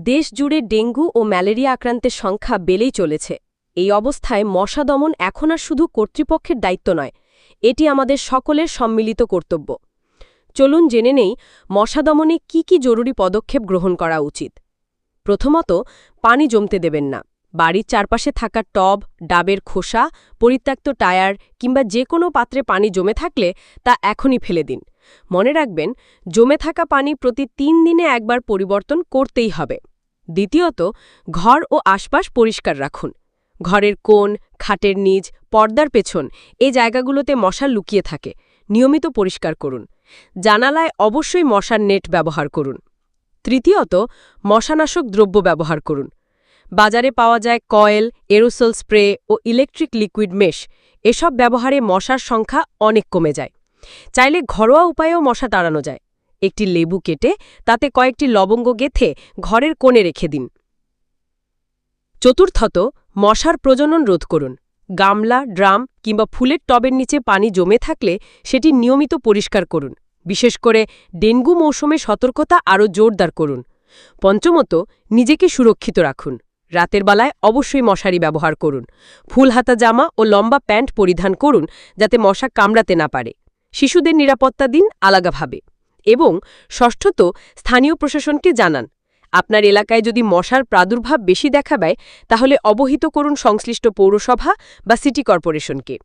দেশ জুড়ে ডেঙ্গু ও ম্যালেরিয়া আক্রান্তের সংখ্যা বেড়েই চলেছে। এই অবস্থায় মশা দমন এখন আর শুধু কর্তৃপক্ষের দায়িত্ব নয়, এটি আমাদের সকলের সম্মিলিত কর্তব্য। চলুন জেনে নেই মশা দমনে কি জরুরি পদক্ষেপ গ্রহণ করা উচিত। প্রথমত, পানি জমতে দেবেন না। বাড়ির চারপাশে থাকা টব, ডাবের খোসা, পরিত্যক্ত টায়ার কিংবা যে কোনো পাত্রে পানি জমে থাকলে তা এখনই ফেলে দিন। মনে রাখবেন, জমে থাকা পানি প্রতি ৩ দিনে একবার পরিবর্তন করতেই হবে। দ্বিতীয়ত, ঘর ও আশপাশ পরিষ্কার রাখুন। ঘরের কোণ, খাটের নিচ, পর্দার পেছন এই জায়গাগুলোতে মশা লুকিয়ে থাকে, নিয়মিত পরিষ্কার করুন। জানালায় অবশ্যই মশার নেট ব্যবহার করুন। তৃতীয়ত, মশানাশক দ্রব্য ব্যবহার করুন। বাজারে পাওয়া যায় কয়েল, এরোসল স্প্রে ও ইলেকট্রিক লিকুইড মেশ। এসব ব্যবহারে মশার সংখ্যা অনেক কমে যায়। চাইলে ঘরোয়া উপায়েও মশা তাড়ানো যায়। একটি লেবু কেটে তাতে কয়েকটি লবঙ্গ গেঁথে ঘরের কোণে রেখে দিন। চতুর্থত, মশার প্রজনন রোধ করুন। গামলা, ড্রাম কিংবা ফুলের টবের নিচে পানি জমে থাকলে সেটি নিয়মিত পরিষ্কার করুন। বিশেষ করে ডেঙ্গু মৌসুমে সতর্কতা আরও জোরদার করুন। পঞ্চমত, নিজেকে সুরক্ষিত রাখুন। রাতের বেলায় অবশ্যই মশারি ব্যবহার করুন। ফুলহাতা জামা ও লম্বা প্যান্ট পরিধান করুন, যাতে মশা কামড়াতে না পারে। শিশুদের নিরাপত্তা দিন আলাদাভাবে। এবং ষষ্ঠত, স্থানীয় প্রশাসনকে জানান। আপনার এলাকায় যদি মশার প্রাদুর্ভাব বেশি দেখা দেয়, তাহলে অবহিত করুন সংশ্লিষ্ট পৌরসভা বা সিটি কর্পোরেশনকে।